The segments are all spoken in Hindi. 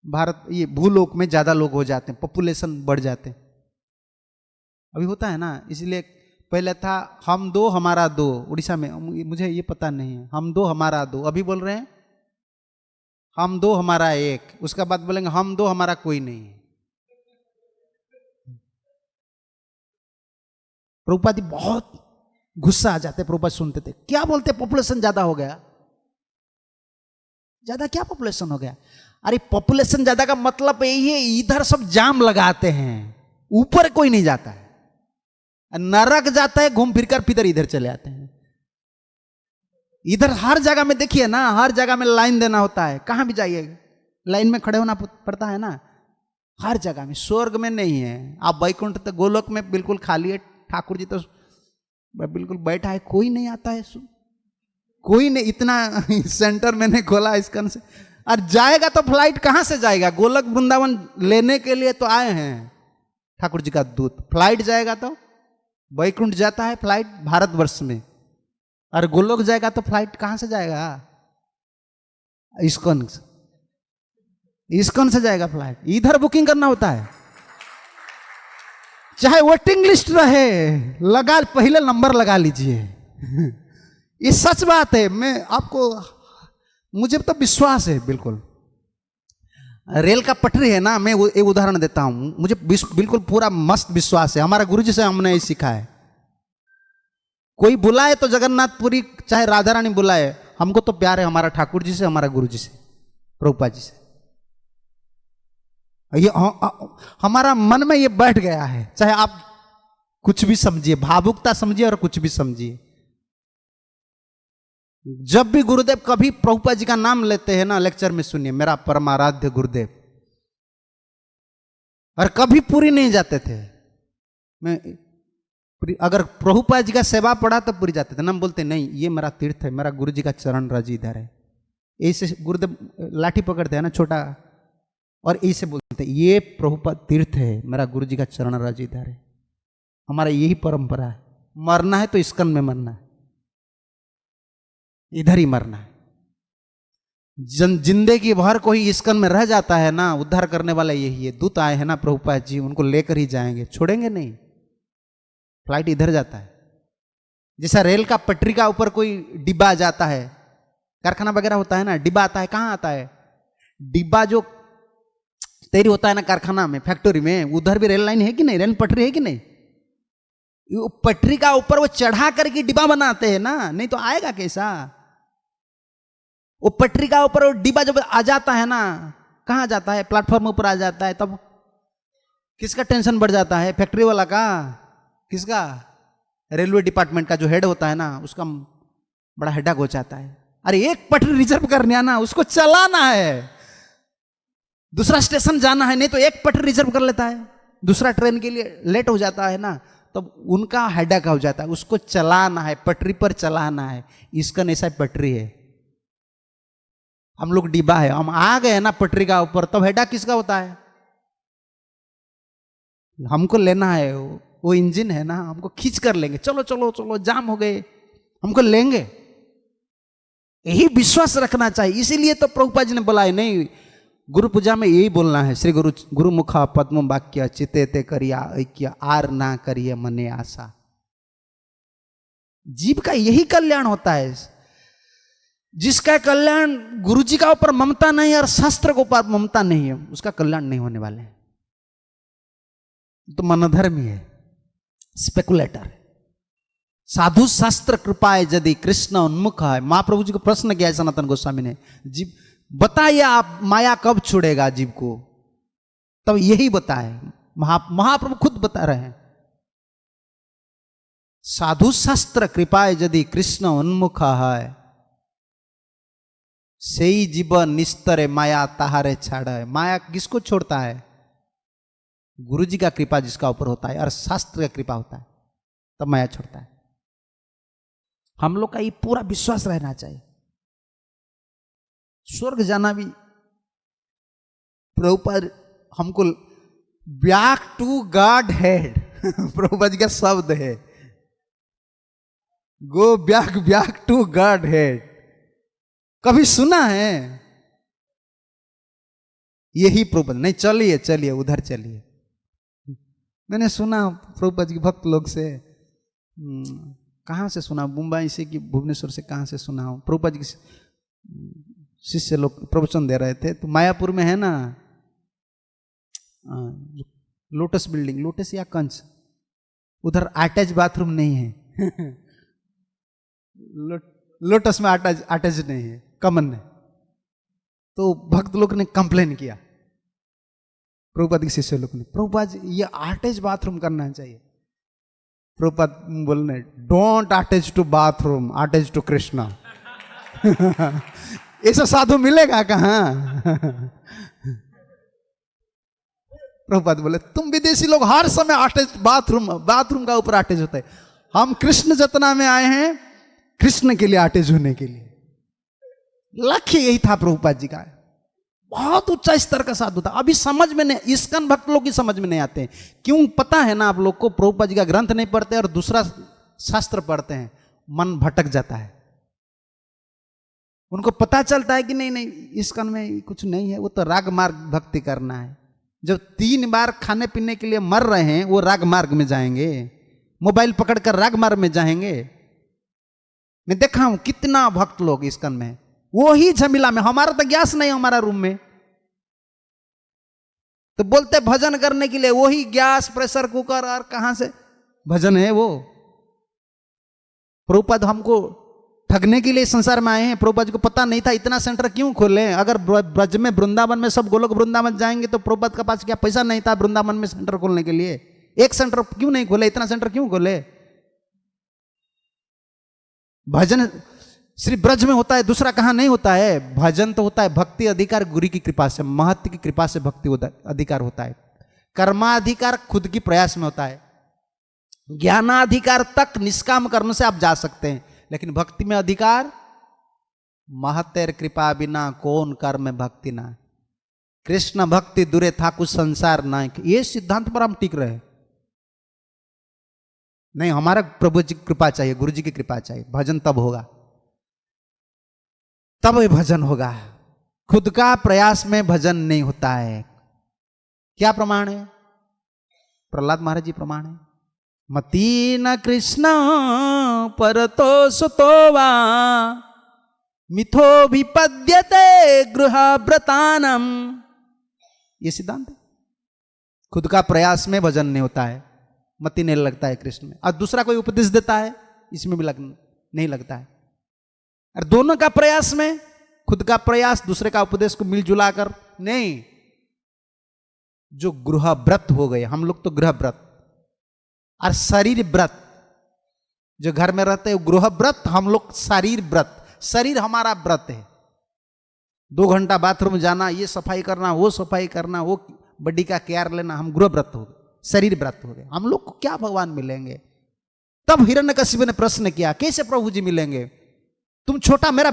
भारत ये भूलोक में ज्यादा लोग हो जाते हैं, पॉपुलेशन बढ़ जाते हैं। अभी होता है ना, इसलिए पहले था हम दो हमारा दो, उड़ीसा में, मुझे ये पता नहीं है, हम दो हमारा दो, अभी बोल रहे हैं हम दो हमारा एक, उसका बाद बोलेंगे हम दो हमारा कोई नहीं। प्रभुपाद जी बहुत गुस्सा आ जाते, प्रभुपाद सुनते थे, क्या बोलते पॉपुलेशन ज्यादा हो गया, ज्यादा क्या पॉपुलेशन हो गया? अरे पॉपुलेशन ज्यादा का मतलब यही है, इधर सब जाम लगाते हैं, ऊपर कोई नहीं जाता है, नरक जाता है घूम फिर कर, फिर इधर चले आते हैं। इधर हर जगह में देखिए ना, हर जगह में लाइन देना होता है, कहां भी जाइए लाइन में खड़े होना पड़ता है ना, हर जगह में। स्वर्ग में नहीं है, आप वैकुंठ तो गोलोक में बिल्कुल खाली है, ठाकुर जी तो बिल्कुल बैठा है, कोई नहीं आता है, कोई नहीं, इतना सेंटर मैंने खोला इसकन से, और जाएगा तो फ्लाइट कहां से जाएगा? गोलक वृंदावन लेने के लिए तो आए हैं ठाकुर जी का दूत, फ्लाइट जाएगा तो वैकुंठ जाता है फ्लाइट भारतवर्ष में, और गोलोक जाएगा तो फ्लाइट कहां से जाएगा? इस्कॉन से जाएगा फ्लाइट, इधर बुकिंग करना होता है, चाहे वेटिंग लिस्ट रहे, लगा पहले नंबर लगा लीजिए। ये सच बात है, मैं आपको, मुझे तो विश्वास है बिल्कुल। रेल का पटरी है ना, मैं एक उदाहरण देता हूं, मुझे बिल्कुल पूरा मस्त विश्वास है, हमारा गुरुजी से हमने ये सीखा है, कोई बुलाए तो जगन्नाथपुरी चाहे राधा रानी बुलाए, हमको तो प्यार है हमारा ठाकुर जी से, हमारा गुरुजी से, प्रभुपाद जी से। ये हमारा मन में ये बैठ गया है, चाहे आप कुछ भी समझिए, भावुकता समझिए और कुछ भी समझिए। जब भी गुरुदेव कभी प्रभुपाद जी का नाम लेते हैं ना लेक्चर में, सुनिए मेरा परमाराध्य गुरुदेव, और कभी पूरी नहीं जाते थे। मैं अगर प्रभुपाद जी का सेवा पढ़ा तो पूरी जाते थे ना, बोलते नहीं ये मेरा तीर्थ है, मेरा गुरु जी का चरण रज इधर है, ऐसे गुरुदेव लाठी पकड़ते हैं ना छोटा, और ऐसे बोलते ये प्रभुपाद तीर्थ है, मेरा गुरु जी का चरण रज इधर है। हमारा यही परंपरा है, मरना है तो इस्कन में मरना है, इधर ही मरना है। जिंदगी भर कोई इस्कन में रह जाता है ना, उद्धार करने वाला यही है, दूत आए हैं ना प्रभुपाद जी, उनको लेकर ही जाएंगे, छोड़ेंगे नहीं, फ्लाइट इधर जाता है। जैसा रेल का पटरी का ऊपर कोई डिब्बा जाता है, कारखाना वगैरह होता है ना, डिब्बा आता है, कहां आता है डिब्बा? जो तैयारी होता है ना कारखाना में, फैक्ट्री में, उधर भी रेल लाइन है कि नहीं, रेल पटरी है कि नहीं? पटरी का ऊपर वो चढ़ा करके डिब्बा बनाते हैं ना, नहीं तो आएगा कैसा? वो पटरी का ऊपर वो डिब्बा जब आ जाता है ना, कहां जाता है? प्लेटफॉर्म ऊपर आ जाता है, तब किसका टेंशन बढ़ जाता है? फैक्ट्री वाला का? किसका? रेलवे डिपार्टमेंट का जो हेड होता है ना, उसका बड़ा हेडेक हो जाता है। अरे एक पटरी रिजर्व करने आना, उसको चलाना है, दूसरा स्टेशन जाना है, नहीं तो एक पटरी रिजर्व कर लेता है, दूसरा ट्रेन के लिए लेट हो जाता है ना, तब उनका हेडेक हो जाता है, उसको चलाना है, पटरी पर चलाना है। इसका ऐसा पटरी है, हम लोग डिब्बा है, हम आ गए ना पटरी का ऊपर, तब हेडेक किसका होता है? हमको लेना है, वो इंजन है ना, हमको खींच कर लेंगे, चलो चलो चलो जाम हो गए, हमको लेंगे, यही विश्वास रखना चाहिए। इसीलिए तो प्रभुपाद जी ने बोला है, नहीं गुरु पूजा में यही बोलना है, श्री गुरु मुखा पद्म वाक्य चिते ते करिया ऐक्य आर ना करिए मने आशा। जीव का यही कल्याण होता है, जिसका कल्याण गुरु जी का ऊपर ममता नहीं और शास्त्र के ऊपर ममता नहीं है, उसका कल्याण नहीं होने वाले है, तो मनोधर्मी है, स्पेकुलेटर है। साधु शास्त्र कृपाए यदि कृष्ण उन्मुख है। महाप्रभु जी को प्रश्न किया सनातन गोस्वामी ने, जीव बताइए आप माया कब छोड़ेगा जीव को? तब यही बताए, महाप्रभु खुद बता रहे हैं, साधु शास्त्र कृपाए यदि कृष्ण उन्मुख है, सही जीवन निस्तरे माया ताहारे छाड़े। माया किसको छोड़ता है? गुरु जी का कृपा जिसका ऊपर होता है और शास्त्र का कृपा होता है, तब माया छोड़ता है। हम लोग का ये पूरा विश्वास रहना चाहिए। स्वर्ग जाना भी प्रभुपाद हमको back to godhead Prabhupada ji का शब्द है, go back to godhead. कभी सुना है? यही प्रभुपद, नहीं चलिए चलिए उधर चलिए। मैंने सुना प्रभुपद के भक्त लोग से, कहाँ से सुना, मुंबई से कि भुवनेश्वर से, कहाँ से सुना हूँ, प्रभुपद के शिष्य लोग प्रवचन दे रहे थे। तो मायापुर में है ना लोटस बिल्डिंग, लोटस या कंच, उधर अटैच बाथरूम नहीं है। लोटस में अटैच नहीं है, कमन है। तो भक्त लोग ने कंप्लेन किया प्रभुपाद के शिष्य लोग ने, प्रभुपाद ये अटैच बाथरूम करना चाहिए। प्रभुपाद बोलने, don't attach to bathroom, attach to Krishna. ऐसा साधु मिलेगा कहाँ? प्रभुपाद बोले, तुम विदेशी लोग हर समय अटैच बाथरूम का ऊपर अटैच होता है, हम कृष्ण जतना में आए हैं कृष्ण के लिए अटैच होने के लिए। लक्ष्य यही था प्रभुपाद जी का। बहुत उच्च स्तर का साधु था। अभी समझ में नहीं, इस्कन भक्त लोग की समझ में नहीं आते हैं। क्यों पता है ना आप लोग को? प्रभुपाद जी का ग्रंथ नहीं पढ़ते और दूसरा शास्त्र पढ़ते हैं, मन भटक जाता है। उनको पता चलता है कि नहीं नहीं इस्कन में कुछ नहीं है, वो तो राग मार्ग भक्ति करना है। जब 3 बार खाने पीने के लिए मर रहे हैं, वो राग मार्ग में जाएंगे, मोबाइल पकड़कर राग मार्ग में जाएंगे। मैं देखा हूं कितना भक्त लोग इस्कन में, वो ही झमेला में। हमारा तो गैस नहीं हमारा रूम में, तो बोलते भजन करने के लिए वही गैस प्रेशर कुकर, और कहां से भजन है वो? प्रभुपाद हमको ठगने के लिए संसार में आए हैं। प्रभुपाद को पता नहीं था इतना सेंटर क्यों खोले। अगर ब्रज में वृंदावन में सब गोलोक वृंदावन जाएंगे तो प्रभुपाद के पास क्या पैसा नहीं था वृंदावन में सेंटर खोलने के लिए? एक सेंटर क्यों नहीं खोले, इतना सेंटर क्यों खोले? भजन श्री ब्रज में होता है, दूसरा कहां नहीं होता है। भजन तो होता है भक्ति अधिकार, गुरु की कृपा से, महत्व की कृपा से भक्ति अधिकार होता है। कर्माधिकार खुद की प्रयास में होता है। ज्ञानाधिकार तक निष्काम कर्म से आप जा सकते हैं, लेकिन भक्ति में अधिकार, महतेर कृपा बिना कौन कर्म भक्ति ना, कृष्ण भक्ति दूरे था कुछ संसार ना। ये सिद्धांत पर हम टिक रहे। नहीं, हमारा प्रभु जी की कृपा चाहिए, गुरु जी की कृपा चाहिए। भजन तब होगा, तब ये भजन होगा। खुद का प्रयास में भजन नहीं होता है। क्या प्रमाण है? प्रहलाद महाराज जी प्रमाण है। मती न कृष्ण परतो सुतो वा मिथो विपद्यते गृहव्रतानम। ये सिद्धांत है। खुद का प्रयास में भजन नहीं होता है, मति नहीं लगता है कृष्ण में। और दूसरा कोई उपदेश देता है, इसमें भी नहीं लगता है। और दोनों का प्रयास में, खुद का प्रयास दूसरे का उपदेश को मिलजुला कर नहीं। जो गृह व्रत हो गए, हम लोग तो गृह व्रत और शरीर व्रत, जो घर में रहते हैं गृह व्रत, हम लोग शरीर व्रत। शरीर हमारा व्रत है। 2 घंटा बाथरूम जाना, ये सफाई करना, वो सफाई करना, वो बॉडी का केयर लेना, हम गृह व्रत हो गए, शरीर व्रत हो गए। हम लोग को क्या भगवान मिलेंगे? तब हिरण्यकशिपु ने प्रश्न किया, कैसे प्रभु जी मिलेंगे? तुम छोटा मेरा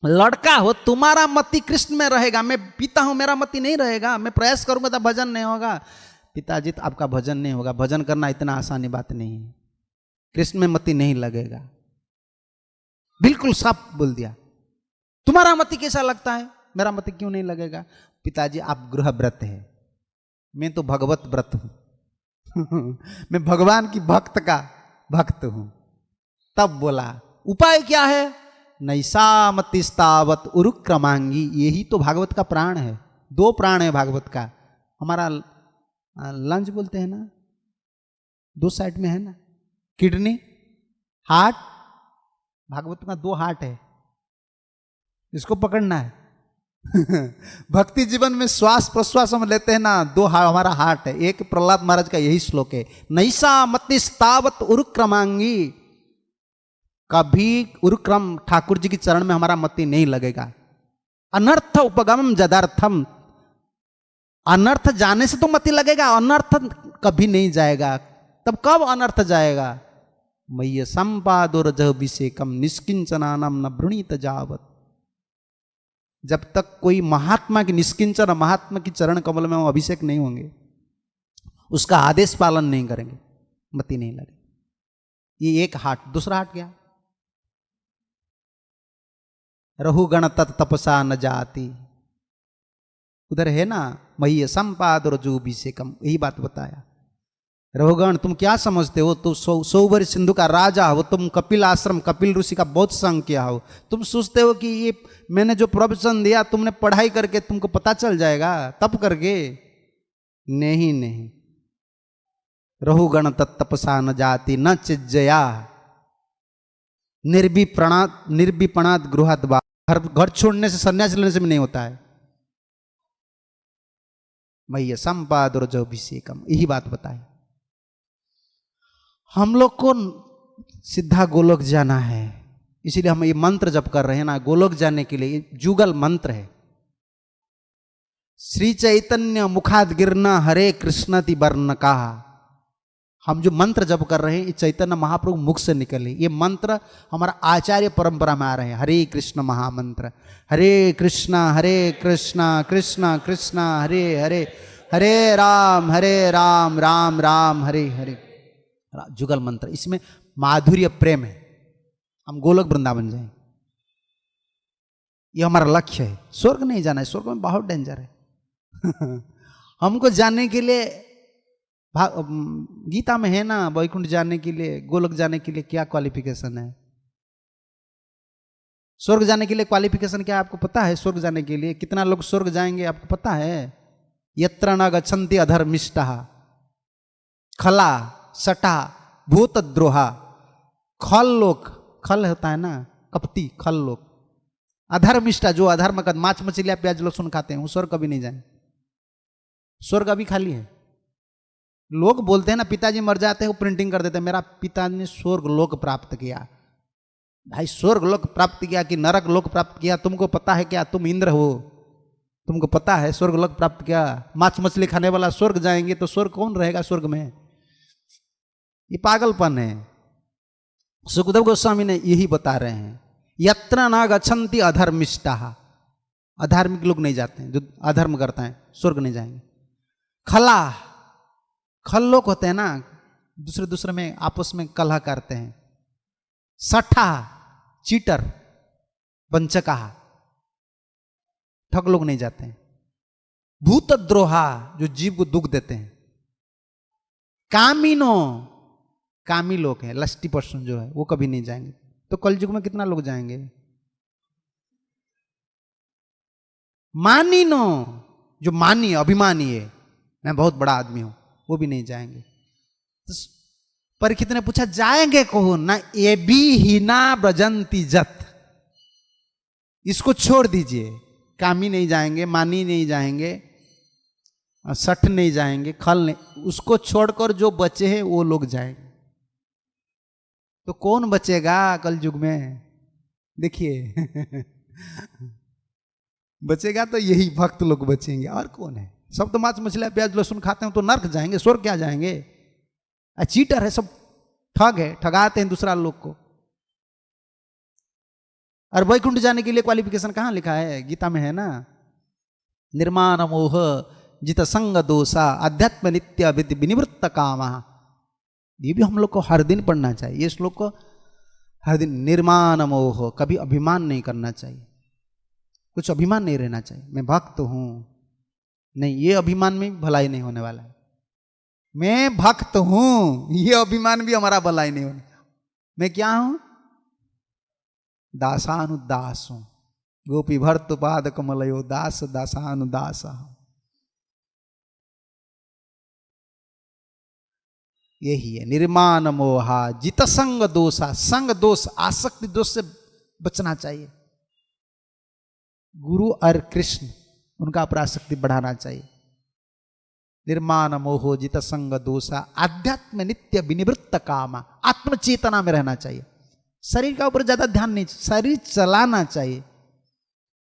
लड़का हो, तुम्हारा मति कृष्ण में रहेगा, मैं पिता हूं, मेरा मति नहीं रहेगा। मैं प्रयास करूंगा तो भजन नहीं होगा। पिताजी तो आपका भजन नहीं होगा। भजन करना इतना आसानी बात नहीं है। कृष्ण में मति नहीं लगेगा। बिल्कुल साफ बोल दिया। तुम्हारा मति कैसा लगता है, मेरा मति क्यों नहीं लगेगा? पिताजी आप गृह व्रत है, मैं तो भगवत व्रत हूं। मैं भगवान की भक्त का भक्त हूं। तब बोला उपाय क्या है? नैसा मतिस्तावत उरुक्रमांगी। यही तो भागवत का प्राण है। 2 प्राण है भागवत का। हमारा लंज बोलते हैं ना, 2 साइड में है ना, किडनी, हार्ट। भागवत में 2 हार्ट है, इसको पकड़ना है। भक्ति जीवन में श्वास प्रश्वास हम लेते हैं ना, 2 हमारा हार्ट है। एक प्रहलाद महाराज का यही श्लोक है, नैसा मतिस्तावत उरुक्रमांगी। कभी उरुक्रम ठाकुर जी के चरण में हमारा मति नहीं लगेगा। अनर्थ उपगमम जदार्थम। अनर्थ जाने से तो मति लगेगा, अनर्थ कभी नहीं जाएगा। तब कब अनर्थ जाएगा? मय्य संपादोरजभिषेकम निष्किंचनानम न भृणीत जावत। जब तक कोई महात्मा की निष्किंचन, महात्मा की चरण कमल में हम अभिषेक नहीं होंगे, उसका आदेश पालन नहीं करेंगे, मति नहीं लगेगी। ये एक हाट। दूसरा हाट क्या? रहुगण तत् तपसा न जाति। उधर है ना मही संपाद और जो भी से कम, यही बात बताया। रघुगण तुम क्या समझते हो, तुम 100 वर्ष सिंधु का राजा हो, तुम कपिल आश्रम कपिल ऋषि का बहुत संग किया हो, तुम सोचते हो कि ये मैंने जो प्रवचन दिया तुमने पढ़ाई करके तुमको पता चल जाएगा तप करके? नहीं नहीं, रघुगण तत्तपसा न जाति न चिज्जया निर्विपणात गृहात बा। घर छोड़ने से संन्यास लेने से भी नहीं होता है। मैया संपाद और जो अभिषेकम, यही बात बताए। हम लोग को सीधा गोलोक जाना है, इसीलिए हम ये मंत्र जप कर रहे हैं ना, गोलोक जाने के लिए जुगल मंत्र है। श्री चैतन्य मुखाद गिरना हरे कृष्णति वर्ण का। हम जो मंत्र जप कर रहे हैं ये चैतन्य महाप्रभु मुख से निकले। ये मंत्र हमारा आचार्य परंपरा में आ रहे हैं। हरे कृष्ण महामंत्र, हरे कृष्णा कृष्ण कृष्ण हरे हरे, हरे राम राम राम हरे हरे। जुगल मंत्र, इसमें माधुर्य प्रेम है। हम गोलोक वृंदावन जाएं, ये हमारा लक्ष्य है। स्वर्ग नहीं जाना है, स्वर्ग में बहुत डेंजर है। हमको जाने के लिए गीता में है ना, वैकुंठ जाने के लिए, गोलोक जाने के लिए क्या क्वालिफिकेशन है? स्वर्ग जाने के लिए क्वालिफिकेशन क्या है आपको पता है? स्वर्ग जाने के लिए कितना लोग स्वर्ग जाएंगे आपको पता है? यत्र न गच्छन्ति अधर्मिष्टाः खला सटा भूतद्रोहा। खल लोक, खल होता है ना कपटी, खल लोक। अधर्मिष्ठा जो अधर्म का माछ मछलियां प्याज लहसुन खाते हैं वो स्वर्ग कभी नहीं जाए। स्वर्ग अभी खाली है। लोग बोलते हैं ना पिताजी मर जाते हैं वो प्रिंटिंग कर देते हैं, मेरा पिता ने स्वर्ग लोक प्राप्त किया। भाई स्वर्ग लोक प्राप्त किया कि नरक लोक प्राप्त किया तुमको पता है क्या? तुम इंद्र हो, तुमको पता है स्वर्ग लोक प्राप्त किया? माछ मछली खाने वाला स्वर्ग जाएंगे तो स्वर्ग कौन रहेगा स्वर्ग में? ये पागलपन है। सुखदेव गोस्वामी ने यही बता रहे हैं, यत्र न गच्छन्ति अधर्मिष्टाः। अधार्मिक लोग नहीं जाते हैं, जो अधर्म करता है स्वर्ग नहीं जाएंगे। खला, खल लोग होते हैं ना, दूसरे में आपस में कलह करते हैं। सठा, चीटर, वंचका, ठग लोग नहीं जाते हैं। भूतद्रोहा, जो जीव को दुख देते हैं। कामिनो, कामी लोग हैं, लस्टी पर्सन जो है वो कभी नहीं जाएंगे। तो कलयुग में कितना लोग जाएंगे? मानिनो, जो मानी अभिमानी है, मैं बहुत बड़ा आदमी हूं, वो भी नहीं जाएंगे। तो परीक्षित ने पूछा जाएंगे कौन? ना ये भी हीना ब्रजंती जत, इसको छोड़ दीजिए। कामी नहीं जाएंगे, मानी नहीं जाएंगे, सठ नहीं जाएंगे, खल नहीं, उसको छोड़कर जो बचे हैं वो लोग जाएंगे। तो कौन बचेगा कल युग में? देखिए बचेगा तो यही भक्त लोग बचेंगे, और कौन है? सब तो मांस मछलियां प्याज लहसुन खाते हैं तो नर्क जाएंगे, स्वर्ग क्या जाएंगे? चीटर है सब, ठग है, ठगाते हैं दूसरा लोग को। और वैकुंठ जाने के लिए क्वालिफिकेशन कहां लिखा है? गीता में है ना, निर्माण मोह जित संग दोषा अध्यात्म नित्य विनिवृत्त कामा। ये भी हम लोग को हर दिन पढ़ना चाहिए, ये श्लोक को हर दिन। निर्माण मोह, कभी अभिमान नहीं करना चाहिए, कुछ अभिमान नहीं रहना चाहिए। मैं भक्त हूं, नहीं, ये अभिमान में भलाई नहीं होने वाला है। मैं भक्त हूं, ये अभिमान भी हमारा भलाई नहीं होने। मैं क्या हूं? दासानुदास हूं। गोपी भर्त पाद कमलयो दास दासानुदास। यही है निर्माण मोहा जित संग दोषा। संग दोष, आसक्ति दोष से बचना चाहिए। गुरु और कृष्ण, उनका अपराशक्ति बढ़ाना चाहिए। निर्माण मोहो जित संग दोषा आध्यात्म नित्य विनिवृत्त कामा। आत्मचेतना में रहना चाहिए। शरीर का ऊपर ज्यादा ध्यान नहीं, शरीर चलाना चाहिए।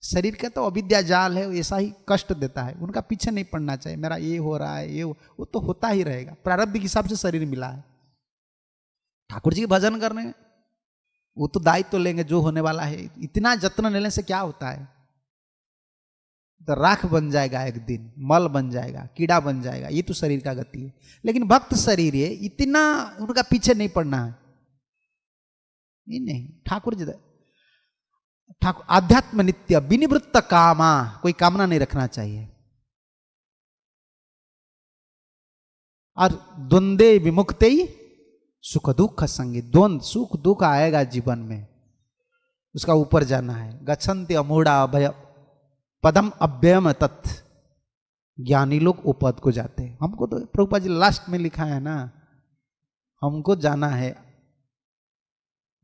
शरीर का तो अविद्या जाल है, ऐसा ही कष्ट देता है, उनका पीछे नहीं पड़ना चाहिए। मेरा ये हो रहा है, ये वो तो होता ही रहेगा। प्रारब्ध के हिसाब से शरीर मिला है। ठाकुर जी के भजन करने वो तो दायित्व तो लेंगे जो होने वाला है। इतना जत्न लेने से क्या होता है? तो राख बन जाएगा, एक दिन मल बन जाएगा, कीड़ा बन जाएगा। ये तो शरीर का गति है। लेकिन भक्त शरीर है, इतना उनका पीछे नहीं पड़ना है। नहीं, ठाकुर जी आध्यात्म नित्य विनिवृत्त कामा, कोई कामना नहीं रखना चाहिए। और द्वंद्वे विमुक्ते ही सुख दुख संगी, द्वंद सुख दुख आएगा जीवन में, उसका ऊपर जाना है। गच्छन्ति अमूढ़ा अभय पदम अव्ययम तत्, ज्ञानी लोग वो पद को जाते हैं। हमको तो प्रभुपाद जी लास्ट में लिखा है ना, हमको जाना है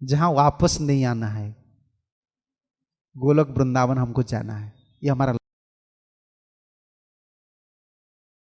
जहां वापस नहीं आना है, गोलोक वृंदावन हमको जाना है, ये हमारा